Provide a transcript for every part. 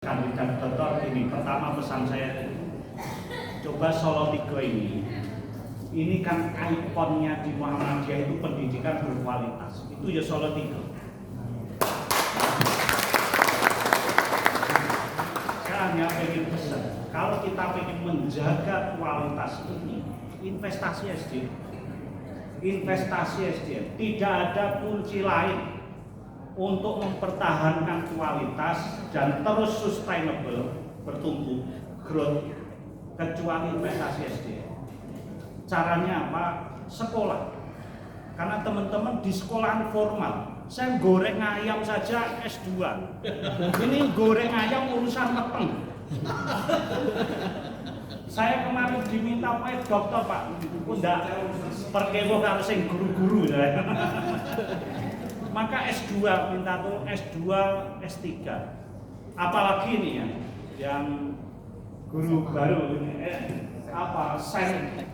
Kandidat doktor ini, pertama pesan saya, coba Solo 3 ini kan ikonnya di Muhammadiyah itu pendidikan berkualitas, itu ya Solo 3. Saya hanya ingin pesan, kalau kita ingin menjaga kualitas ini, investasi SDM, tidak ada kunci lain untuk mempertahankan kualitas dan terus sustainable, bertumbuh, growth, kecuali investasi SDM. Caranya apa? Sekolah. Karena teman-teman di sekolahan formal, saya goreng ayam saja S2. Ini goreng ayam urusan meteng. Saya kemarin diminta Pak dokter Pak, enggak perkewo karo sing guru-guru ya. Maka S2 minta tuh S2, S3. Apalagi ini ya, yang guru baru ini Saintek.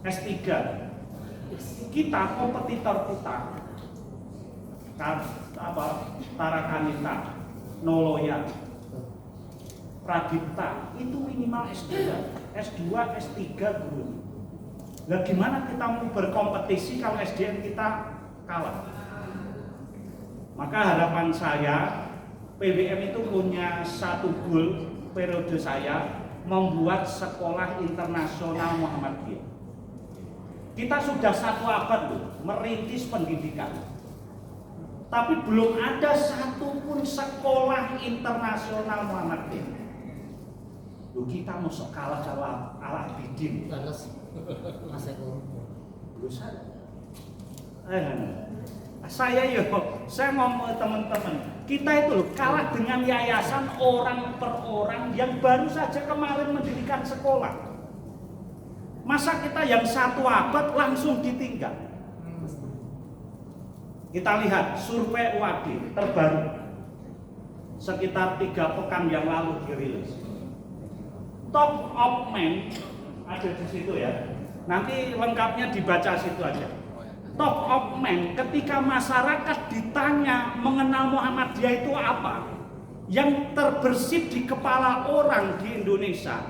S3. Kita kompetitor kita Tarakanita, Noloya, Pradipta itu minimal S2, S3 guru. Nah, gimana kita mau berkompetisi kalau SDM kita kalah? Maka harapan saya, PBM itu punya satu goal periode saya, membuat sekolah internasional Muhammadiyah. Kita sudah 1 abad loh, merintis pendidikan. Tapi belum ada satupun sekolah internasional Muhammadiyah. Loh, kita masuk kalah sama Al-Abidin. Saya ngomong teman-teman, kita itu loh kalah dengan yayasan orang per orang yang baru saja kemarin mendirikan sekolah. Masa kita yang 1 abad langsung ditinggal? Kita lihat survei UAD terbaru sekitar 3 pekan yang lalu dirilis. Top of men ada di situ ya. Nanti lengkapnya dibaca situ aja. Top of men, ketika masyarakat ditanya mengenal Muhammadiyah itu apa, yang terbersit di kepala orang di Indonesia,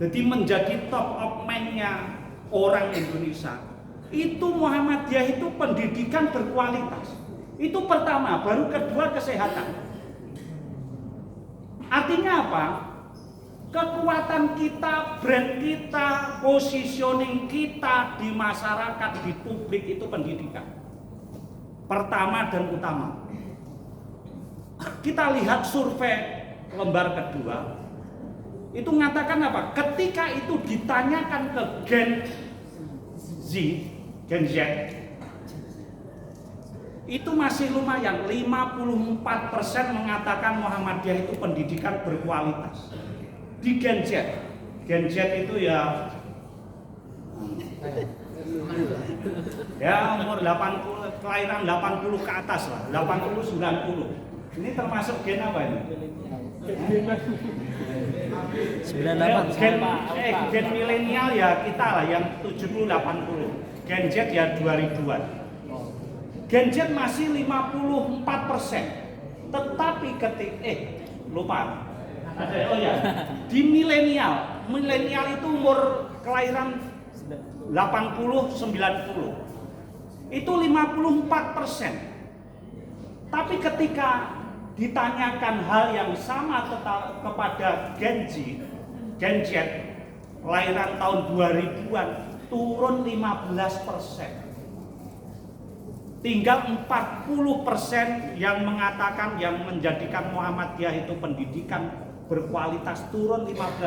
jadi menjadi top of men-nya orang Indonesia, itu Muhammadiyah itu pendidikan berkualitas. Itu pertama, baru kedua kesehatan. Artinya apa? Kekuatan kita, brand kita, positioning kita di masyarakat, di publik itu pendidikan. Pertama dan utama. Kita lihat survei lembar kedua, itu mengatakan apa? Ketika itu ditanyakan ke Gen Z, itu masih lumayan, 54% mengatakan Muhammadiyah itu pendidikan berkualitas. Di Gen Z itu ya umur 80, kelahiran 80 ke atas lah, 80 90. Ini termasuk gen apa ini? 98. Gen milenial ya kita lah yang 70 80. Gen Z ya 2000-an. Gen Z masih 54%. Tetapi lupa. Di milenial itu umur kelahiran 80 90. Itu 54%. Tapi ketika ditanyakan hal yang sama kepada Gen Z kelahiran tahun 2000-an turun 15%. Tinggal 40% yang mengatakan, yang menjadikan Muhammadiyah itu pendidikan berkualitas, turun 15%.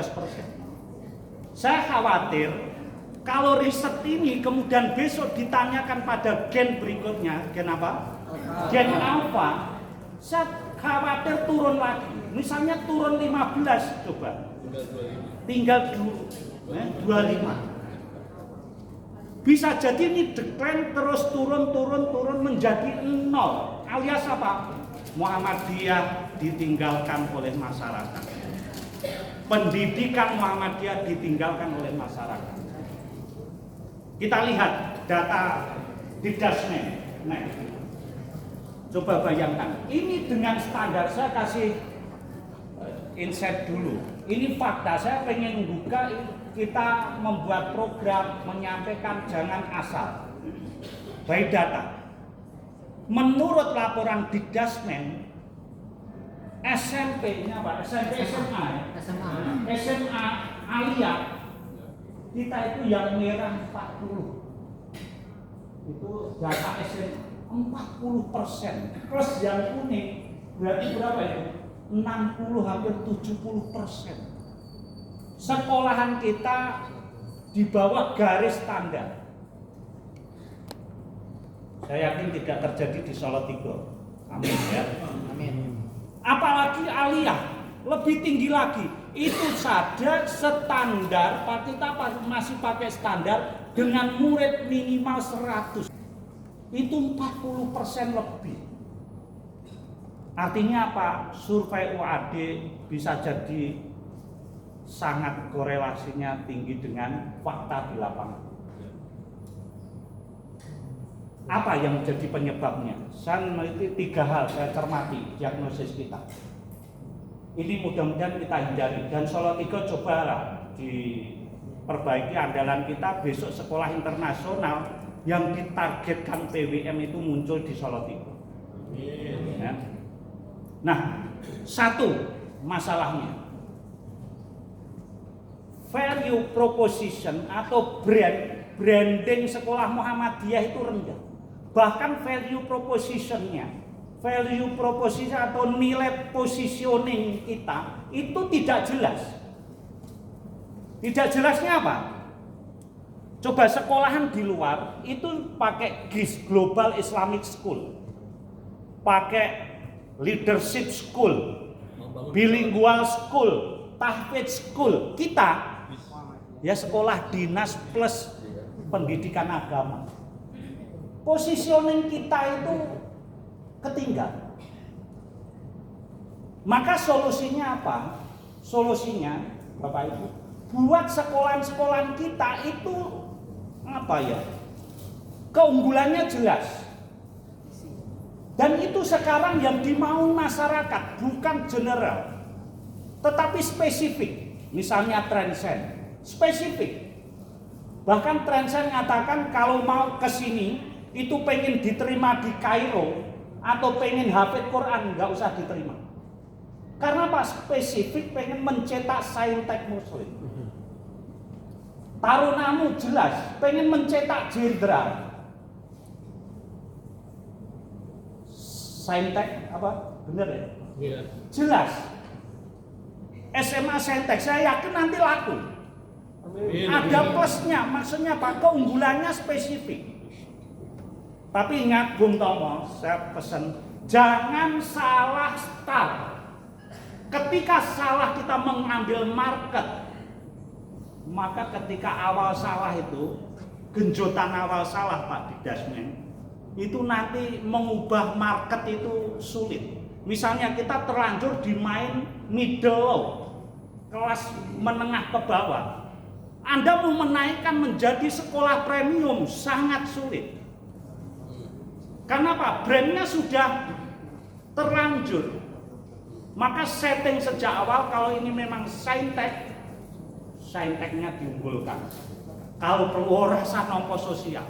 Saya khawatir kalau riset ini kemudian besok ditanyakan pada gen berikutnya, gen apa? Gen alpha, saya khawatir turun lagi. Misalnya turun 15 coba. Tinggal 25. Bisa jadi ini decline terus turun menjadi 0. Alias apa? Muhammadiyah ditinggalkan oleh masyarakat. Pendidikan Muhammadiyah ditinggalkan oleh masyarakat. Kita lihat data di Dasmen. Coba bayangkan, ini dengan standar, saya kasih insight dulu. Ini fakta, saya pengen buka, kita membuat program menyampaikan jangan asal. By data. Menurut laporan Dikdasmen, SMP-nya apa? SMP SMA ya? SMA Alia kita itu yang merah 40. Itu data SMA 40%. Plus yang kuning berarti berapa itu? 60 hampir 70%. Sekolahan kita di bawah garis standar. Saya yakin tidak terjadi di Salatiga. Amin ya. Amin. Apalagi aliyah lebih tinggi lagi. Itu saja standar, kita masih pakai standar dengan murid minimal 100. Itu 40% lebih. Artinya apa? Survei UAD bisa jadi sangat korelasinya tinggi dengan fakta di lapangan. Apa yang menjadi penyebabnya? Saya meneliti 3 hal, saya cermati diagnosis kita. Ini mudah-mudahan kita hindari, dan Salatiga cobalah diperbaiki andalan kita. Besok sekolah internasional yang ditargetkan PWM itu muncul di Salatiga. Ya. Nah, satu masalahnya, value proposition atau branding sekolah Muhammadiyah itu rendah. Bahkan value proposition atau nilai positioning kita itu tidak jelas. Tidak jelasnya apa? Coba sekolahan di luar itu pakai GIS, Global Islamic School, pakai Leadership School, Bilingual School, Tahfidz School. Kita ya sekolah dinas plus pendidikan agama. Positioning kita itu ketinggalan. Maka solusinya apa? Solusinya Bapak Ibu, buat sekolah-sekolah kita itu apa ya? Keunggulannya jelas. Dan itu sekarang yang dimau masyarakat, bukan general, tetapi spesifik. Misalnya Transcend, spesifik. Bahkan Transcend mengatakan kalau mau ke sini itu pengen diterima di Kairo atau pengen hafid Quran, nggak usah diterima. Karena apa? Spesifik pengen mencetak saintek muslim. Tarunamu jelas pengen mencetak jenderal. Saintek apa? Bener ya? Yeah. Jelas. SMA saintek saya yakin nanti laku. Ada plusnya, maksudnya apa? Keunggulannya spesifik. Tapi ingat Bung Tomo, saya pesan jangan salah start. Ketika salah kita mengambil market, maka ketika awal salah itu, genjotan awal salah Pak Dikdasmen, itu nanti mengubah market itu sulit. Misalnya kita terlanjur di main middle low, kelas menengah ke bawah. Anda mau menaikkan menjadi sekolah premium sangat sulit. Karena apa? Brandnya sudah terlanjur. Maka setting sejak awal kalau ini memang saintek, sainteknya diunggulkan. Kalau perlu rasa nompo sosial.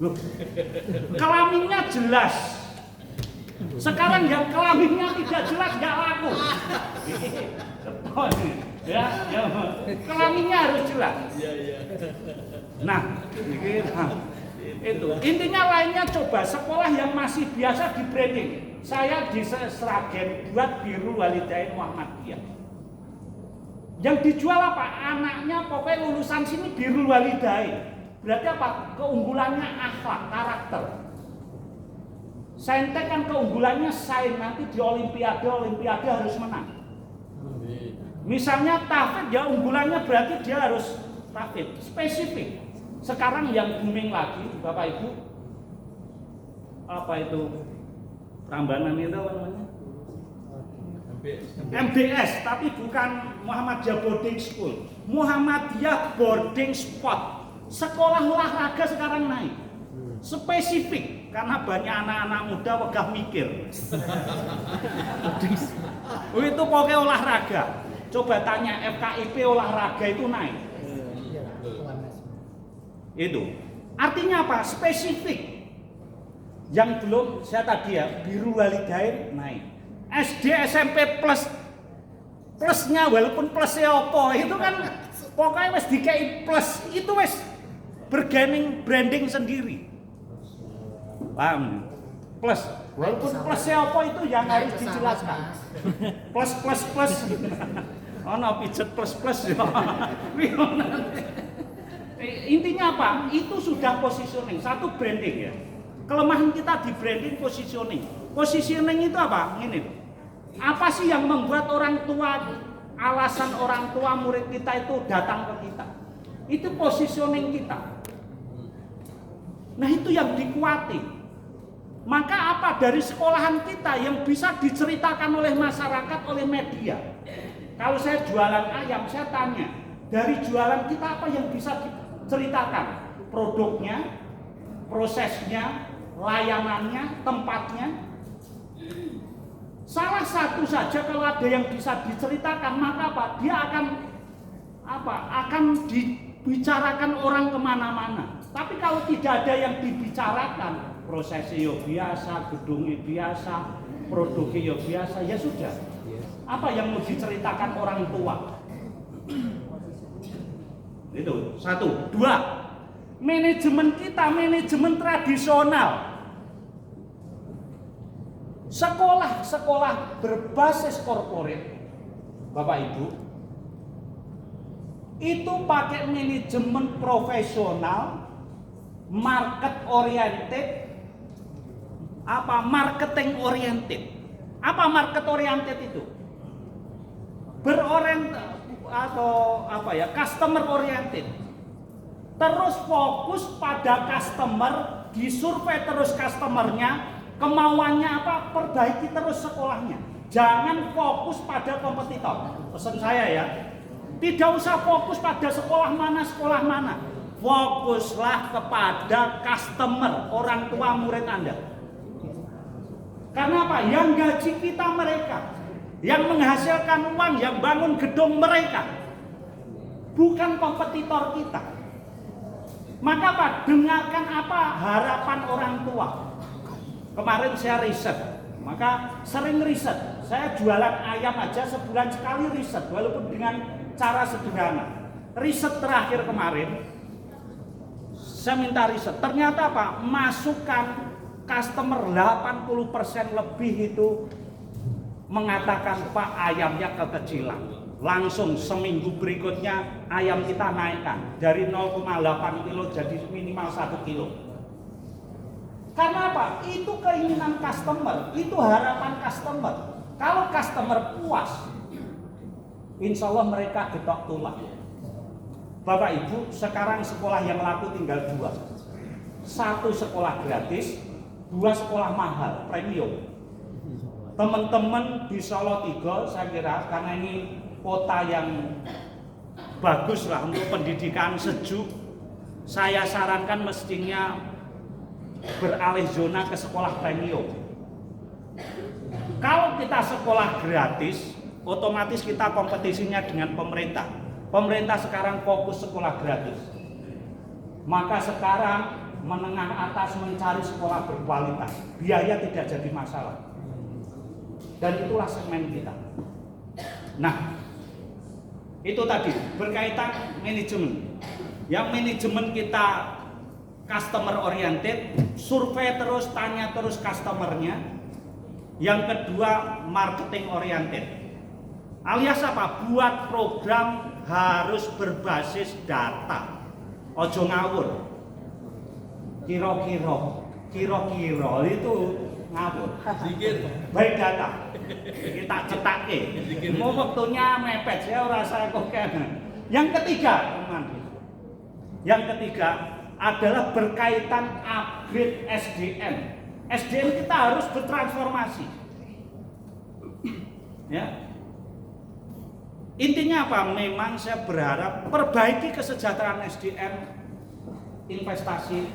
Loh, kelaminnya jelas. Sekarang yang kelaminnya tidak jelas nggak laku. Ya, kelaminnya harus jelas. Nah, itu intinya lainnya coba sekolah yang masih biasa di branding. Saya di Sragen buat Biru Walidain Muhammadiyah. Yang dijual apa? Anaknya pokoknya lulusan sini Biru Walidain. Berarti apa? Keunggulannya akhlak, karakter. Saintek kan keunggulannya sains, nanti di Olimpiade harus menang. Misalnya tahfidz ya unggulannya berarti dia harus tahfidz spesifik. Sekarang yang booming lagi Bapak Ibu, apa itu Prambanan itu namanya? MBS, tapi bukan Muhammadiyah Boarding School, Muhammadiyah Boarding Spot. Sekolah olahraga sekarang naik, spesifik. karena banyak anak-anak muda wegah mikir. Itu pokoknya olahraga. Coba tanya FKIP olahraga itu naik. Itu artinya apa? Spesifik. Yang belum saya tadi ya, biru walidain naik. SD SMP plusnya walaupun plusnya apa itu kan pokoknya wes dikai plus itu wes bergaining branding sendiri. Paham? Plus walaupun plusnya apa itu yang harus dijelaskan. Plus. No pijet plus. Intinya apa? Itu sudah positioning, satu branding ya. Kelemahan kita di branding positioning. Positioning itu apa? Ini. Apa sih yang membuat orang tua, alasan orang tua murid kita itu datang ke kita? Itu positioning kita. Nah itu yang dikuati. Maka apa dari sekolahan kita yang bisa diceritakan oleh masyarakat, oleh media? Kalau saya jualan ayam, saya tanya, dari jualan kita apa yang bisa diceritakan? Produknya, prosesnya, layanannya, tempatnya. Salah satu saja kalau ada yang bisa diceritakan, maka apa? Dia akan dibicarakan orang kemana-mana. Tapi kalau tidak ada yang dibicarakan, prosesnya biasa, gedungnya biasa, produknya biasa, ya sudah. Apa yang mau diceritakan orang tua? Itu satu. Dua, manajemen kita manajemen tradisional. Sekolah-sekolah berbasis korporat, Bapak Ibu, itu pakai manajemen profesional, market oriented, marketing oriented. Apa market oriented itu? Customer oriented. Terus fokus pada customer, disurvei terus customernya, kemauannya apa? Perbaiki terus sekolahnya. Jangan fokus pada kompetitor. Pesan saya ya. Tidak usah fokus pada sekolah mana. Fokuslah kepada customer, orang tua murid Anda. Karena apa? Yang gaji kita mereka, yang menghasilkan uang, yang bangun gedung mereka, bukan kompetitor kita. Maka apa? Dengarkan apa harapan orang tua. Kemarin saya riset, maka sering riset. Saya jualan ayam aja sebulan sekali riset, walaupun dengan cara sederhana. Riset terakhir kemarin, saya minta riset. Ternyata apa? Masukan customer 80% lebih itu mengatakan Pak ayamnya kekecilan. Langsung seminggu berikutnya ayam kita naikkan dari 0,8 kilo jadi minimal 1 kilo. Karena apa? Itu keinginan customer, itu harapan customer. Kalau customer puas, insya Allah mereka getok tulang. Bapak Ibu, sekarang sekolah yang laku tinggal 2. 1 sekolah gratis, 2 sekolah mahal, premium. Teman-teman di Solo 3, saya kira karena ini kota yang bagus lah untuk pendidikan sejuk, saya sarankan mestinya beralih zona ke sekolah premium. Kalau kita sekolah gratis, otomatis kita kompetisinya dengan pemerintah. Pemerintah sekarang fokus sekolah gratis. Maka sekarang menengah atas mencari sekolah berkualitas, biaya tidak jadi masalah. Dan itulah segmen kita. Nah, itu tadi berkaitan manajemen. Yang manajemen kita customer oriented, survei terus, tanya terus customernya. Yang kedua marketing oriented. Alias apa? Buat program harus berbasis data. Ojo ngawur. Kira-kira itu ngawur. Baik data. Kita cetake. Mau waktunya mepet, saya rasa kok kan. Yang ketiga, teman. Yang ketiga adalah berkaitan upgrade SDM. SDM kita harus bertransformasi. Ya. Intinya apa? Memang saya berharap perbaiki kesejahteraan SDM, investasi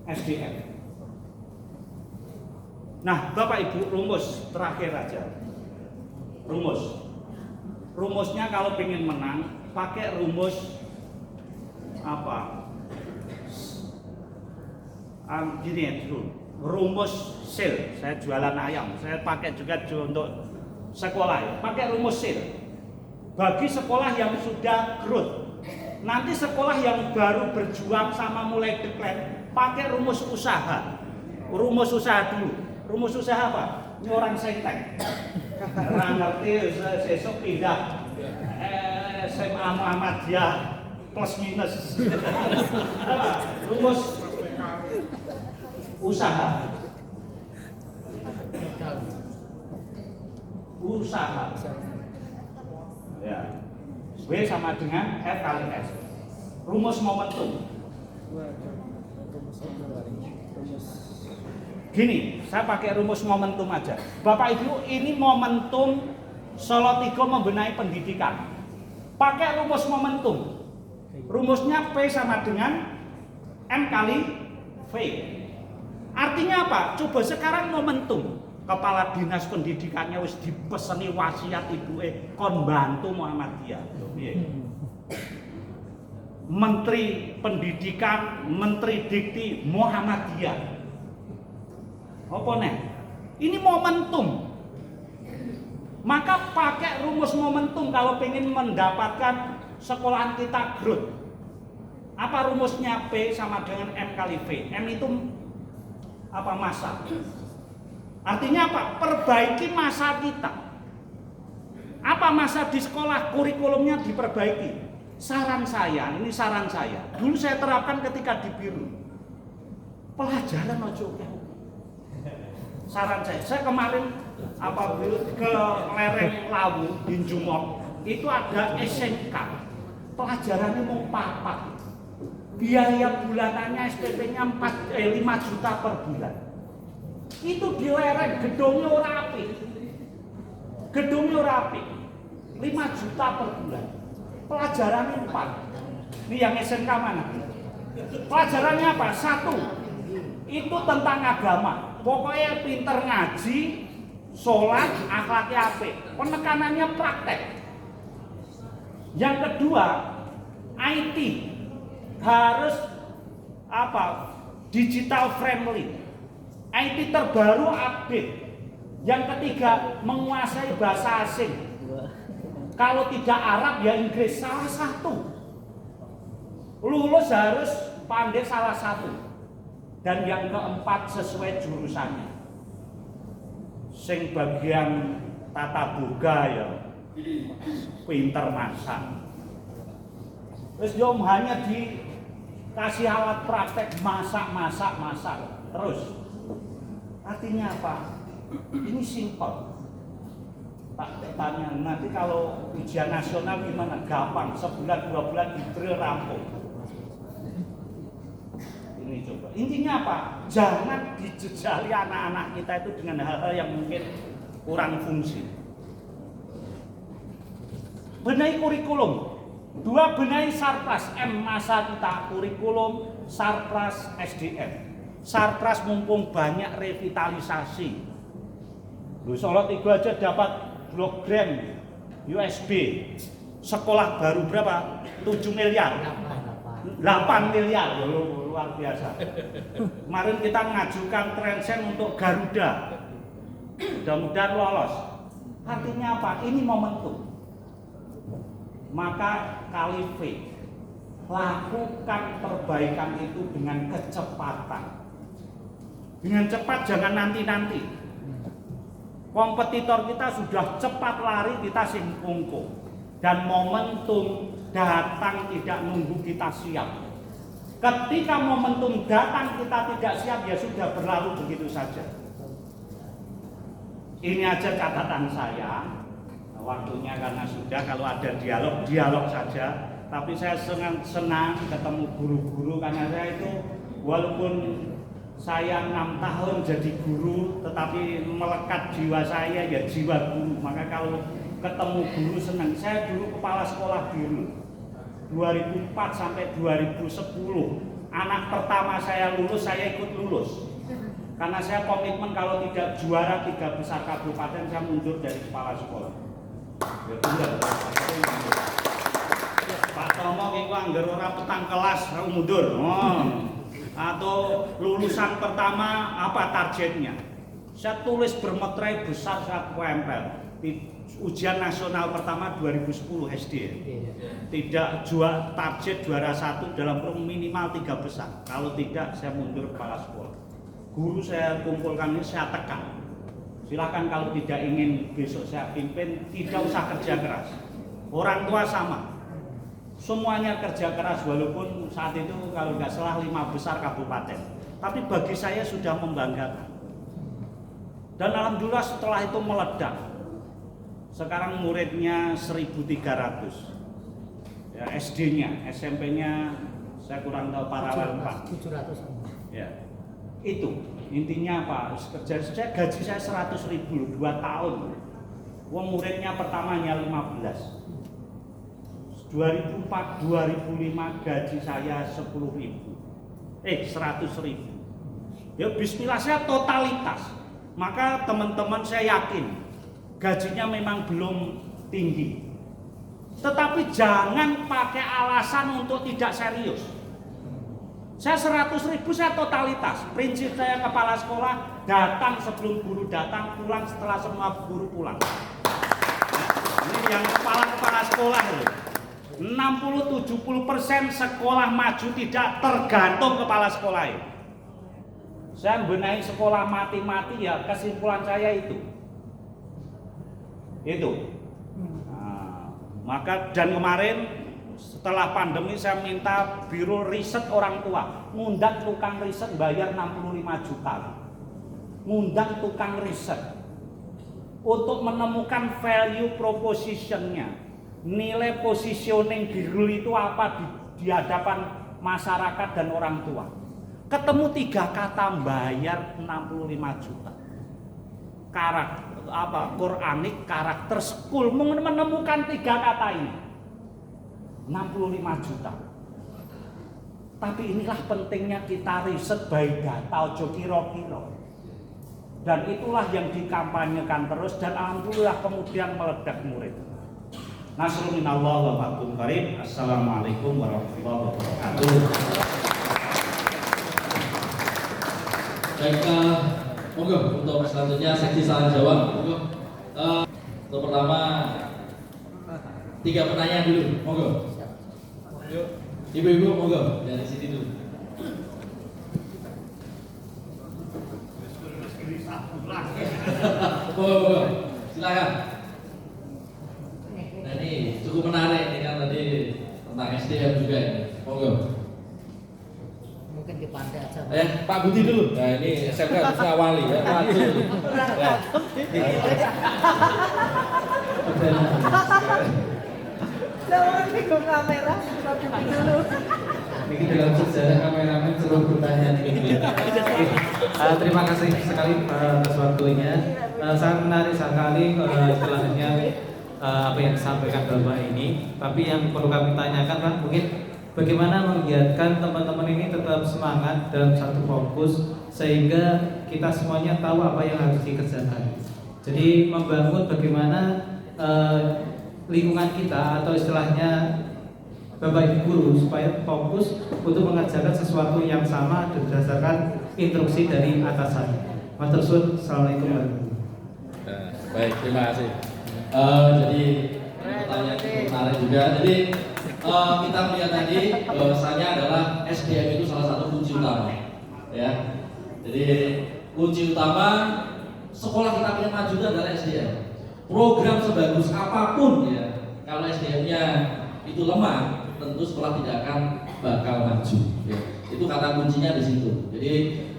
SDM. Nah, Bapak Ibu, rumus terakhir aja. Rumusnya kalau pengen menang, pakai rumus apa? Gini ya dulu. Rumus SIL. Saya jualan ayam. Saya pakai juga untuk sekolah ya. Pakai rumus SIL. Bagi sekolah yang sudah growth. Nanti sekolah yang baru berjuang sama mulai decline, pakai rumus usaha. Rumus usaha dulu. Rumus usaha apa? Ini orang sentek. Orang ngerti, sesok pindah SMA Muhammadiyah plus minus. Rumus usaha. Ya. W sama dengan F kali S. Rumus momentum. Gini, saya pakai rumus momentum aja. Bapak Ibu, ini momentum Solo 3 membenahi pendidikan. Pakai rumus momentum. Rumusnya P sama dengan M kali V. Artinya apa? Coba sekarang momentum. Kepala Dinas Pendidikannya wis dipeseni wasiat ibuke kon bantu Muhammadiyah. Menteri Pendidikan, Menteri Dikti Muhammadiyah. Apa nih? Ini momentum. Maka pakai rumus momentum kalau pengen mendapatkan sekolahan kita growth. Apa rumusnya? P sama dengan M kali V. M itu apa? Masa. Artinya apa? Perbaiki masa kita. Apa masa di sekolah? Kurikulumnya diperbaiki. Saran saya, ini saran saya. Dulu saya terapkan ketika di biru. Pelajaran ojo. Saran saya kemarin apabila ke lereng Lawu di Jumok itu ada SMK, pelajarannya mau papat, biaya bulanannya SPP-nya 5 juta per bulan. Itu di lereng, gedungnya rapi, 5 juta per bulan, pelajarannya 4. Ini yang SMK mana? Pelajarannya apa? 1, itu tentang agama. Pokoknya pinter ngaji, sholat, akhlaknya apik. Penekanannya praktek. Yang kedua, IT harus apa? Digital friendly. IT terbaru update. Yang ketiga, menguasai bahasa asing. Kalau tidak Arab ya Inggris, salah satu. Lulus harus pandai salah satu. Dan yang keempat sesuai jurusannya. Sing bagian tata boga ya pinter masak. Terus yo hanya dikasih alat praktek masak terus. Artinya apa? Ini simpel. Tak tanya nanti kalau ujian nasional gimana? Gampang, sebulan 2 bulan di-drill rampung. Ini coba. Intinya apa? Jangan dijejali anak-anak kita itu dengan hal-hal yang mungkin kurang fungsi. Benahi kurikulum. 2, benahi sarpras. M masa kita kurikulum, sarpras SDM. Sarpras mumpung banyak revitalisasi. Solo 3 aja dapat program USB. Sekolah baru berapa? 7 miliar. 8 miliar. Luar biasa. Kemarin kita mengajukan Transcend untuk Garuda. Mudah-mudahan lolos. Artinya apa? Ini momentum. Maka kali V. Lakukan perbaikan itu dengan kecepatan. Dengan cepat, jangan nanti-nanti. Kompetitor kita sudah cepat lari, kita sing kungkung. Dan momentum datang tidak nunggu kita siap. Ketika momentum datang kita tidak siap, ya sudah berlalu begitu saja. Ini aja catatan saya. Waktunya karena sudah, kalau ada dialog saja. Tapi saya senang ketemu guru-guru karena saya itu walaupun saya 6 tahun jadi guru, tetapi melekat jiwa saya ya jiwa guru. Maka kalau ketemu guru senang. Saya dulu kepala sekolah biru 2004 sampai 2010. Anak pertama saya lulus, saya ikut lulus. Karena saya komitmen kalau tidak juara 3 besar kabupaten saya mundur dari kepala sekolah. Ya benar. Pak Tomo iku anggar ora petang kelas mundur. Atau lulusan pertama apa targetnya? Saya tulis bermeterai besar saat KMPL. Ujian nasional pertama 2010 SD. Tidak target juara 1 dalam kurun minimal 3 besar. Kalau tidak saya mundur kepala sekolah. Guru saya kumpulkan ini saya tekan. Silakan kalau tidak ingin besok saya pimpin, tidak usah kerja keras. Orang tua sama. Semuanya kerja keras walaupun saat itu kalau nggak salah 5 besar kabupaten. Tapi bagi saya sudah membanggakan. Dan alhamdulillah setelah itu meledak. Sekarang muridnya 1.300. Ya, SD-nya, SMP-nya saya kurang tahu paralel 4. Ya. Itu intinya apa? Gaji saya 100.000 2 tahun. Wong muridnya pertamanya 15. 2004 2005 gaji saya 100.000. Ya bismillah saya totalitas. Maka teman-teman saya yakin gajinya memang belum tinggi. Tetapi jangan pakai alasan untuk tidak serius. Saya 100.000 saya totalitas. Prinsip saya kepala sekolah datang sebelum guru datang, pulang setelah semua guru pulang. Ini yang kepala sekolah loh. 60-70% sekolah maju tidak tergantung kepala sekolah ini. Saya benahi sekolah mati-mati ya kesimpulan saya itu. Nah, maka dan kemarin setelah pandemi saya minta biro riset orang tua ngundang tukang riset bayar 65 juta. Ngundang tukang riset untuk menemukan value propositionnya, nilai positioning guru itu apa di hadapan masyarakat dan orang tua. Ketemu 3 kata bayar 65 juta. Quranik karakter school menemukan 3 kata ini 65 juta. Tapi inilah pentingnya kita riset by data ojo kira-kira. Dan itulah yang dikampanyekan terus dan alhamdulillah kemudian meledak murid. Nasrul minallah wa fathun qarib. Assalamualaikum warahmatullahi wabarakatuh. Baik, monggo untuk selanjutnya seksi salah jawab. Monggo. Untuk pertama 3 pertanyaan dulu. Monggo. Yuk, ibu-ibu monggo dari sini dulu. Monggo, silakan. Nah ini cukup menarik ini kan tadi tentang SDM juga ini. Monggo. Mungkin di pantai aja. Pak Budi dulu. Nah ini SMK harus ngawali ya. Maju. Jangan pegang kamera, dulu. Ini dalam sejarah kameramen suruh bertanya. Terima kasih sekali atas waktunya. Sangat menarik sekali istilahnya apa yang disampaikan Bapak ini. Tapi yang perlu kami tanyakan Pak, mungkin bagaimana menggiatkan teman-teman ini tetap semangat dalam satu fokus sehingga kita semuanya tahu apa yang harus dikerjakan. Jadi membangun bagaimana lingkungan kita atau istilahnya Bapak Ibu guru supaya fokus untuk mengerjakan sesuatu yang sama berdasarkan instruksi dari atasan. Matur suwun. Assalamualaikum warahmatullahi wabarakatuh. Baik, terima kasih. Jadi pertanyaan cukup menarik juga. Jadi kita melihat tadi bahwasanya adalah SDM itu salah satu kunci utama. Ya. Jadi kunci utama sekolah kita punya maju itu adalah SDM. Program sebagus apapun ya, kalau SDM-nya itu lemah, tentu sekolah tidak akan bakal maju. Ya. Itu kata kuncinya di situ. Jadi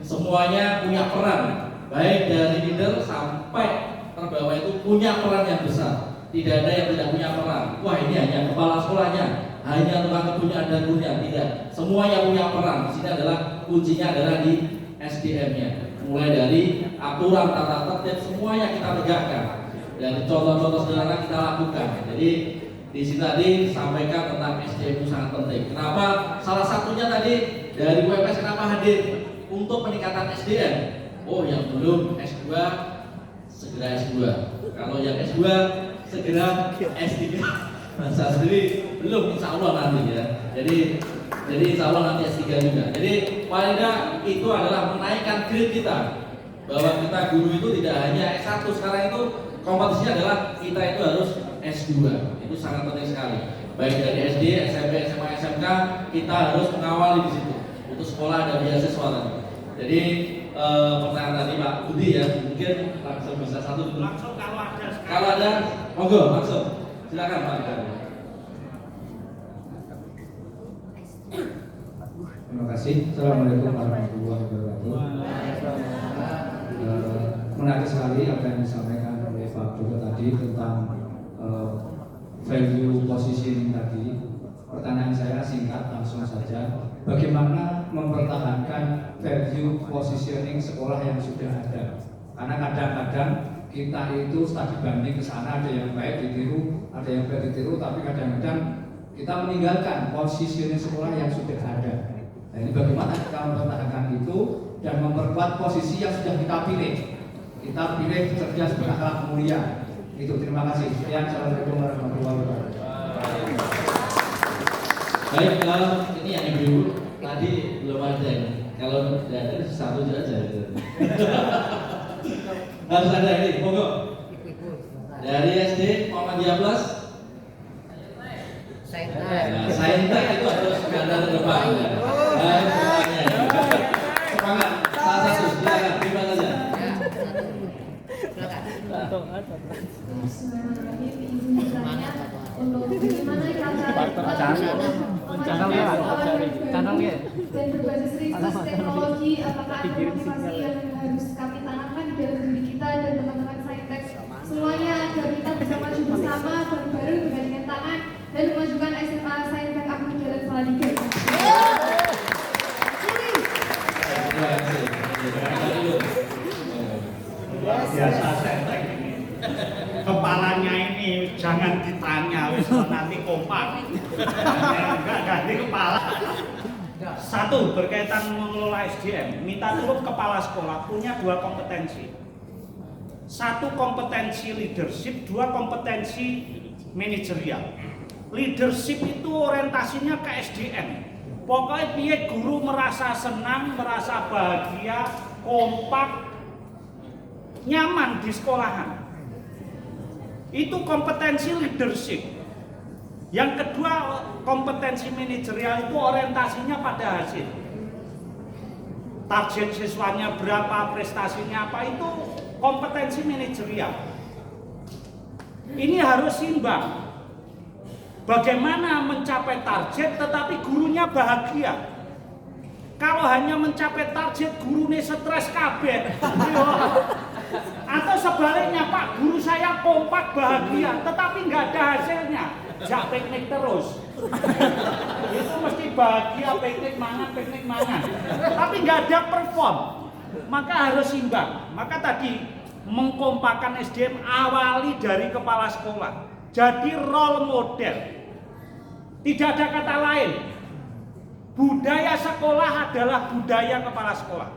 semuanya punya peran, baik dari leader sampai terbawah itu punya peran yang besar. Tidak ada yang tidak punya peran. Wah ini hanya kepala sekolahnya, hanya tukang kebunnya dan gurunya. Tidak. Semuanya punya peran. Di sini adalah kuncinya adalah di SDM-nya. Mulai dari aturan tata tertib semuanya kita tegakkan. Dan contoh-contoh sederhana kita lakukan. Jadi di sini tadi disampaikan tentang SDM itu sangat penting. Kenapa? Salah satunya tadi dari UMS kenapa hadir untuk peningkatan SDM. Oh, yang belum S2 segera S2. Kalau yang S2 segera S3. Nah, saya sendiri belum, insya Allah nanti ya. Jadi insya Allah nanti S3 juga. Jadi paling tidak itu adalah menaikkan grade kita, bahwa kita guru itu tidak hanya S1. Sekarang itu kompetisinya adalah kita itu harus S2. Itu sangat penting sekali. Baik dari SD, SMP, SMA, SMK, kita harus mengawali di situ. Untuk sekolah ada beasiswa tadi. Jadi pertanyaan tadi Pak Budi ya, mungkin langsung bisa satu dulu. Langsung Kalau ada, monggo langsung. Silakan Pak. Terima kasih. Assalamualaikum warahmatullahi wabarakatuh. Menarik sekali apa yang disampaikan oleh Pak Joko tadi tentang value positioning tadi. Pertanyaan saya singkat langsung saja. Bagaimana mempertahankan value positioning sekolah yang sudah ada? Karena kadang-kadang kita itu studi banding ke sana, ada yang baik ditiru, ada yang baik ditiru, tapi kadang-kadang kita meninggalkan positioning sekolah yang sudah ada. Nah, ini bagaimana kita mempertahankan itu dan memperkuat posisi yang sudah kita pilih. Kita pilih cerdas berakhlak mulia. Itu, terima kasih. Sekian, assalamualaikum warahmatullahi wabarakatuh. Baik, ini yang ibu tadi belum ada ini. Kalau tidak ada satu saja. Harus ada ini, monggo. Dari SD Muhammadiyah Plus. Saintek itu harus ada terdepan. Semangat, salah satu, silakan, terima saja. Untuk bagaimana Channelnya. dan berbasis riset teknologi, apakah ada motivasi yang harus kami tanamkan di dalam diri kita dan teman-teman Saintek semuanya agar kita bisa maju bersama bareng-bareng dengan tangan dan memajukan SMA Saintek Abdul Jalil Salatiga. Luar biasa Saintek ini. Kepalanya ini jangan ditanya, wis nanti kompak. Enggak ganti kepala. Satu, berkaitan mengelola SDM, minta tolong kepala sekolah punya dua kompetensi. Satu kompetensi leadership, dua kompetensi manajerial. Leadership itu orientasinya ke SDM. Pokoknya piye guru merasa senang, merasa bahagia, kompak, nyaman di sekolahan. Itu kompetensi leadership. Yang kedua, kompetensi manajerial itu orientasinya pada hasil. Target siswanya berapa, prestasinya apa, itu kompetensi manajerial. Ini harus seimbang. Bagaimana mencapai target tetapi gurunya bahagia. Kalau hanya mencapai target gurunya stres kabeh. Atau sebaliknya, Pak, guru saya kompak bahagia tetapi nggak ada hasilnya. Jak piknik terus. Itu mesti bahagia piknik mangan. Tapi nggak ada perform. Maka harus imbang. Maka tadi mengkompakan SDM awali dari kepala sekolah. Jadi role model. Tidak ada kata lain. Budaya sekolah adalah budaya kepala sekolah.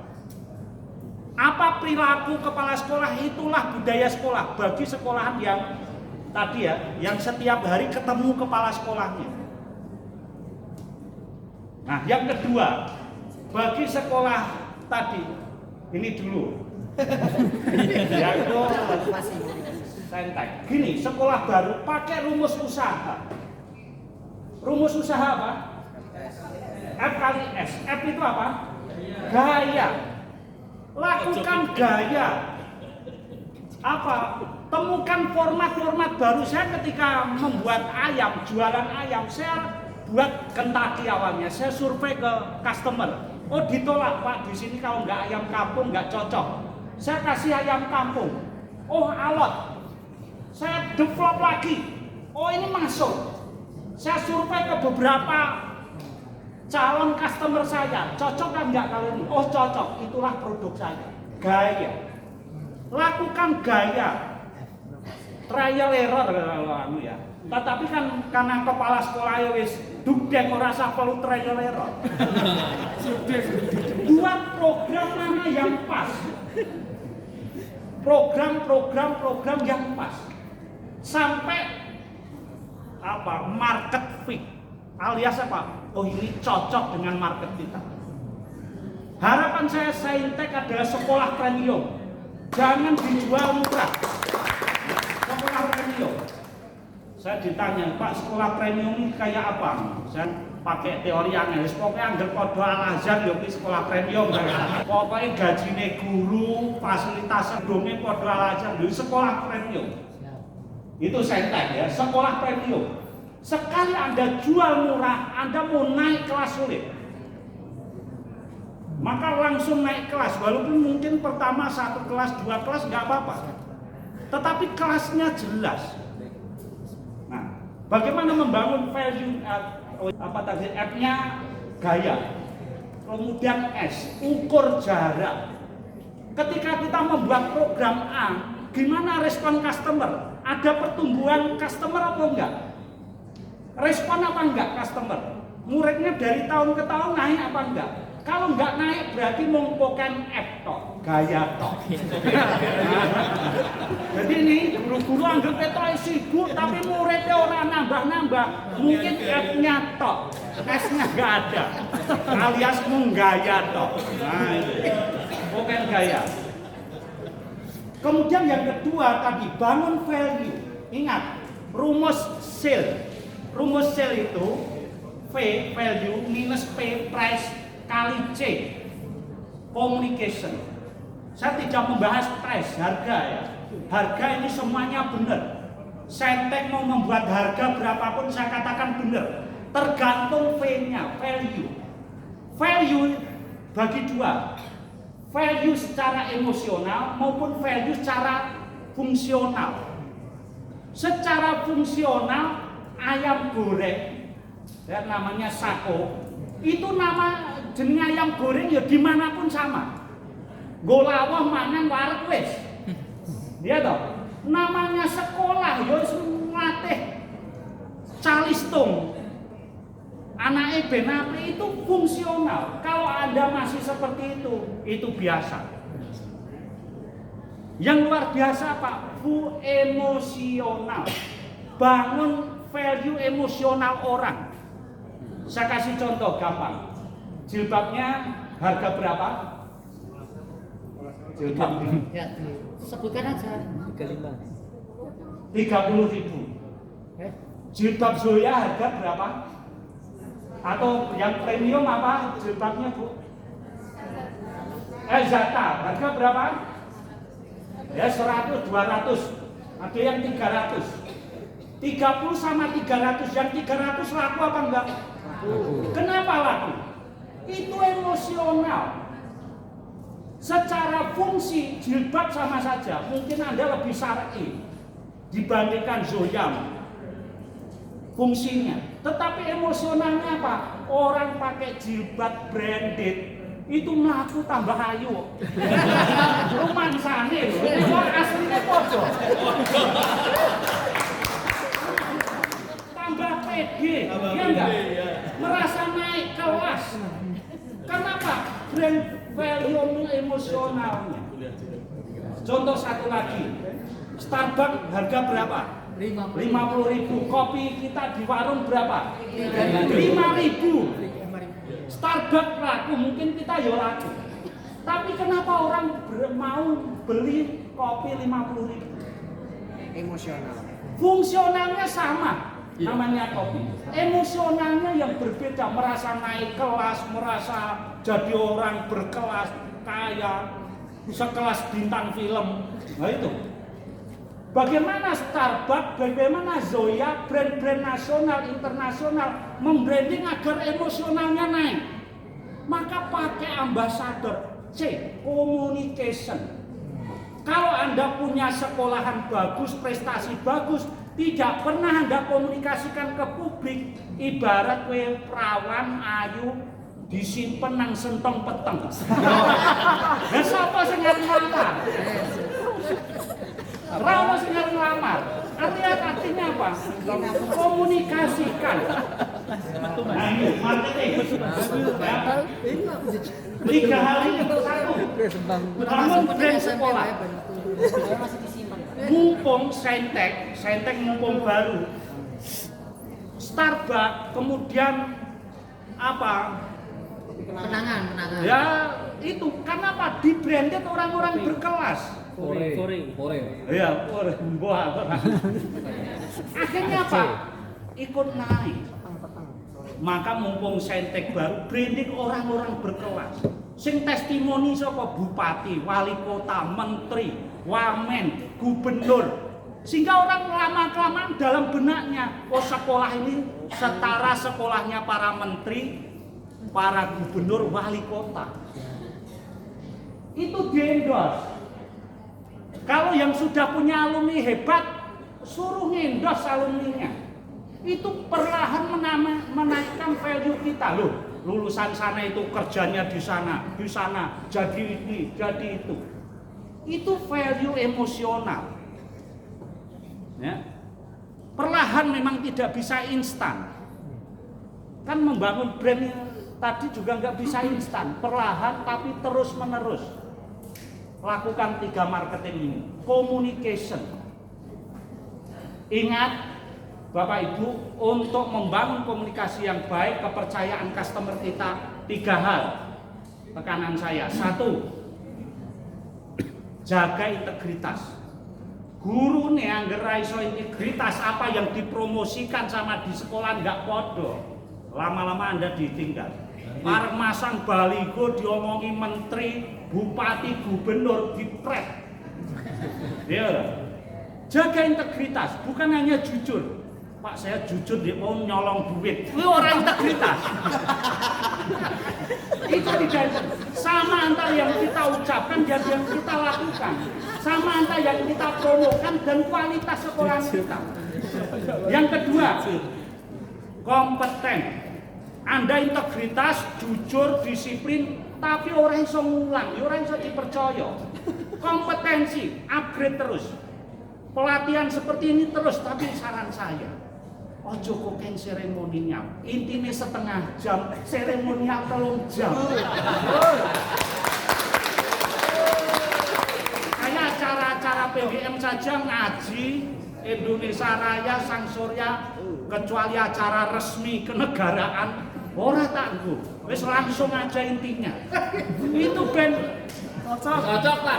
Apa perilaku kepala sekolah, itulah budaya sekolah bagi sekolahan yang tadi ya, yang setiap hari ketemu kepala sekolahnya. Nah, yang kedua, bagi sekolah tadi, ini dulu. Yaitu Saintek. Gini, sekolah baru pakai rumus usaha. Rumus usaha apa? F kali S. F itu apa? Gaya. Lakukan gaya. Apa? Temukan format-format baru. Saya ketika membuat ayam, jualan ayam, saya buat Kentucky awalnya. Saya survei ke customer. Oh, ditolak, Pak, di sini kalau nggak ayam kampung nggak cocok. Saya kasih ayam kampung. Oh, alot. Saya develop lagi. Oh, ini masuk. Saya survei ke beberapa calon customer saya. Cocok kan nggak kalau ini? Oh, cocok. Itulah produk saya. Gaya. Lakukan gaya. Trial error kalau anu ya. Tetapi kan karena kepala sekolah ya wis dugdek ora usah perlu trial error. Buat program mana yang pas. program yang pas sampai market fit alias oh ini cocok dengan market kita. Harapan saya Saintek adalah sekolah premium, jangan dijual murah. Sekolah premium, saya ditanya, Pak, sekolah premium ini kayak apa? Saya pakai teori analis, pokoknya anggap kode Al-Azhar ya sekolah premium. Pokoknya gajinya guru, fasilitas dongeng kode Al-Azhar ya sekolah premium. Itu Saintek ya, sekolah premium. Sekali Anda jual murah, Anda mau naik kelas sulit, maka langsung naik kelas. Walaupun mungkin pertama 1 kelas, 2 kelas nggak apa-apa, tetapi kelasnya jelas. Nah, bagaimana membangun value F-nya gaya, kemudian S, ukur jarak. Ketika kita membuat program A, gimana respon customer? Ada pertumbuhan customer apa enggak? Respon apa enggak customer? Muridnya dari tahun ke tahun naik apa enggak? Kalau enggak naik berarti mengpokan F tok, gaya tok. Jadi ini guru-guru anggap itu sibuk tapi muridnya orang nambah-nambah. Mungkin F-nya tok, S-nya enggak ada. Alias menggaya tok. Nah itu, pokan gaya. Kemudian yang kedua tadi bangun value. Ingat rumus SAIL. Rumus SAIL itu V value minus P price kali C communication. Saya tidak membahas price harga ya. Harga ini semuanya benar. Saintek mau membuat harga berapapun saya katakan benar. Tergantung V-nya, value. Value bagi dua. Value secara emosional maupun value secara fungsional. Secara fungsional ayam goreng ya, namanya Sako, itu nama jenis ayam goreng ya dimanapun sama. Golawah mangan wareg wis. Dia toh. Namanya sekolah ya ngatih calistung. Anake ben apik itu fungsional. Kalau Anda masih seperti itu biasa. Yang luar biasa Pak, emosional. Bangun value emosional orang. Saya kasih contoh gampang. Jilbabnya harga berapa? Jilbab. Ya, sebutkan aja. 30.000. Jilbab Zoya harga berapa? Atau yang premium apa jilbabnya Bu? Zata harga berapa? Ya 100, 200. Ada yang 300. 30 sama 300, yang 300 laku apa enggak? Kenapa laku? Itu emosional. Secara fungsi jilbab sama saja, mungkin Anda lebih syar'i dibandingkan Zoya fungsinya. Tetapi emosionalnya apa? Orang pakai jilbab branded itu melaku tambah ayu. Rumangsane lho, itu aslinya podo. Tambah pede, ya enggak? Merasa naik kelas. Kenapa? Brand value emosionalnya. Contoh satu lagi, Starbucks harga berapa? 50.000. Kopi kita di warung berapa? 5.000. Starbucks laku, mungkin kita ya laku. Tapi kenapa orang mau beli kopi 50.000? Emosional. Fungsionalnya sama. Namanya kopi. Emosionalnya yang berbeda, merasa naik kelas, merasa jadi orang berkelas, kaya, sekelas bintang film. Nah itu. Bagaimana Starbucks, bagaimana Zoya, brand-brand nasional, internasional membranding agar emosionalnya naik? Maka pakai ambasador C, communication. Kalau Anda punya sekolahan bagus, prestasi bagus, tidak pernah Anda komunikasikan ke publik, ibarat kowe perawan ayu disimpen nang sentong peteng. Lah sapa sing ngarep lamar? Rawa sing ngarep lamar. Artinya apa? Komunikasikan. Nah ini marketing. Ya. 3 hal ini. Satu, bangun brand sekolah. Mumpung Saintek mumpung baru. Starbucks, kemudian apa? Penangan. Ya itu karena apa? Di branded orang-orang berkelas. Iya, akhirnya apa? Ikut naik. Maka mumpung Saintek baru, branding orang-orang berkelas. Sing testimoni saka bupati, wali kota, menteri, wamen, gubernur. Sehingga orang lama-kelamaan dalam benaknya, oh sekolah ini setara sekolahnya para menteri, para gubernur, wali kota. Itu di-endorse. Kalau yang sudah punya alumni hebat, suruh ngendos alumninya. Itu perlahan menaikkan value kita loh. Lulusan sana itu kerjanya di sana, jadi ini, jadi itu. Itu value emosional. Ya. Perlahan memang tidak bisa instan. Kan membangun brand tadi juga nggak bisa instan. Perlahan tapi terus menerus. Lakukan 3 marketing ini. Communication. Ingat Bapak Ibu, untuk membangun komunikasi yang baik, kepercayaan customer kita 3 hal. Tekanan saya. 1, jaga integritas. Guru nih angger iso integritas apa yang dipromosikan sama di sekolah nggak podo, lama-lama Anda ditinggal. Arep masang baligo diomongi menteri, bupati, gubernur dipret. Ya. Jaga integritas, bukan hanya jujur. Pak saya jujur dia mau nyolong duit. Itu orang integritas. Itu tidak sama antara yang kita ucapkan dan yang kita lakukan. Sama antara yang kita promokan dan kualitas sekolah kita. Yang kedua, kompeten. Anda integritas, jujur, disiplin, tapi orang iso ngulang, orang iso dipercaya. Kompetensi, upgrade terus. Pelatihan seperti ini terus, tapi saran saya, ojo kokeng seremonial. Intinya setengah jam, seremonial 3 jam. Kayak acara-acara PWM saja ngaji, Indonesia Raya, Sang Surya, kecuali acara resmi kenegaraan, ora tangguh. Wis langsung aja intinya. Itu ben cocok lah.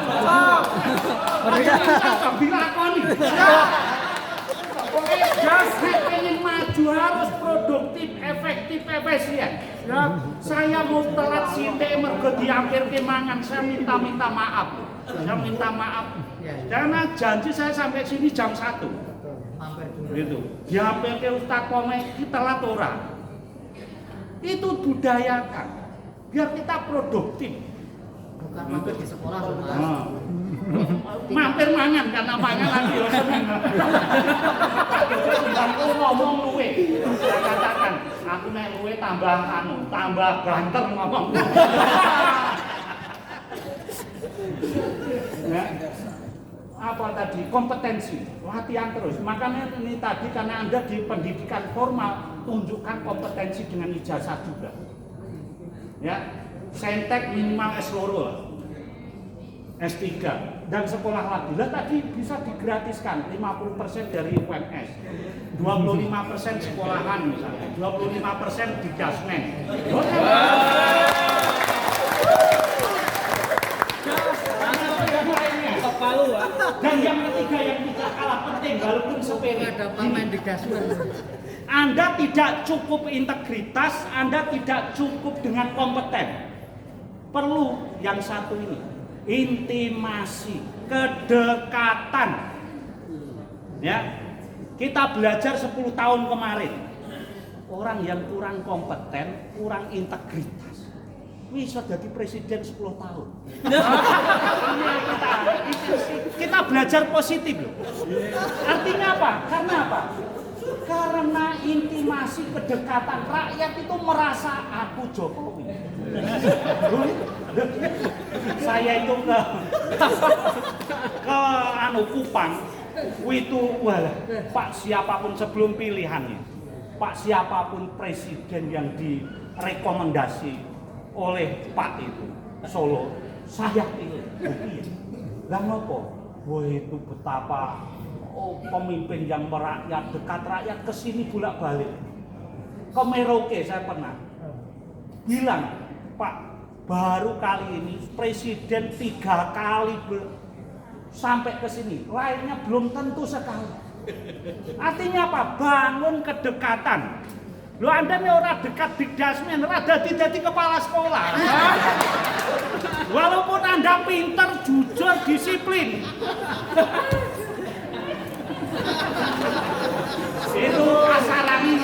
Cocok dilakoni. Pengen maju harus produktif, efektif, efisien. Ya, saya mau telat sithik mergo diampirke mangan, saya minta maaf. Saya minta maaf. Karena janji saya sampai sini jam 1. Gitu. Diampirke Ustaz Komeng kita telat ora. Itu budayakan. Biar kita produktif. Bukan mampir di sekolah, Mas. Mampir mangan karena mangan lagi yo seneng. Aku ngomong luwe. Saya katakan, aku nek luwe tambah banter ngomong. Ya. Apa tadi? Kompetensi, latihan terus. Makanya ini tadi karena Anda di pendidikan formal, tunjukkan kompetensi dengan ijazah juga. Ya. Saintek minimal S2 lah. S3 dan sekolah lagi. Lah tadi bisa digratiskan 50% dari UMS. 25% sekolahan misalnya, 25% di Jasmen. Dan yang ketiga yang tidak kalah penting walaupun sepele. Ada pemain di Jasmen. Anda tidak cukup integritas, Anda tidak cukup dengan kompeten. Perlu yang satu ini, intimasi, kedekatan. Ya, kita belajar 10 tahun kemarin. Orang yang kurang kompeten, kurang integritas, bisa jadi presiden 10 tahun. Kita belajar positif loh. Artinya apa? Karena apa? Karena intimasi, kedekatan, rakyat itu merasa aku Jokowi. Saya itu ke Kupang, itu wah, Pak siapapun sebelum pilihannya, Pak siapapun presiden yang direkomendasi oleh Pak itu Solo, saya pilih. Iya. Lah ngopo? Wah itu betapa pemimpin yang merakyat, dekat rakyat, kesini bolak-balik. Ke Merauke saya pernah bilang, Pak, baru kali ini presiden 3 kali sampai ke sini, lainnya belum tentu sekali. Artinya apa? Bangun kedekatan. Lo Anda ini orang dekat di dasmen, rada jadi kepala sekolah. Walaupun Anda pinter, jujur, disiplin. Itu asalami.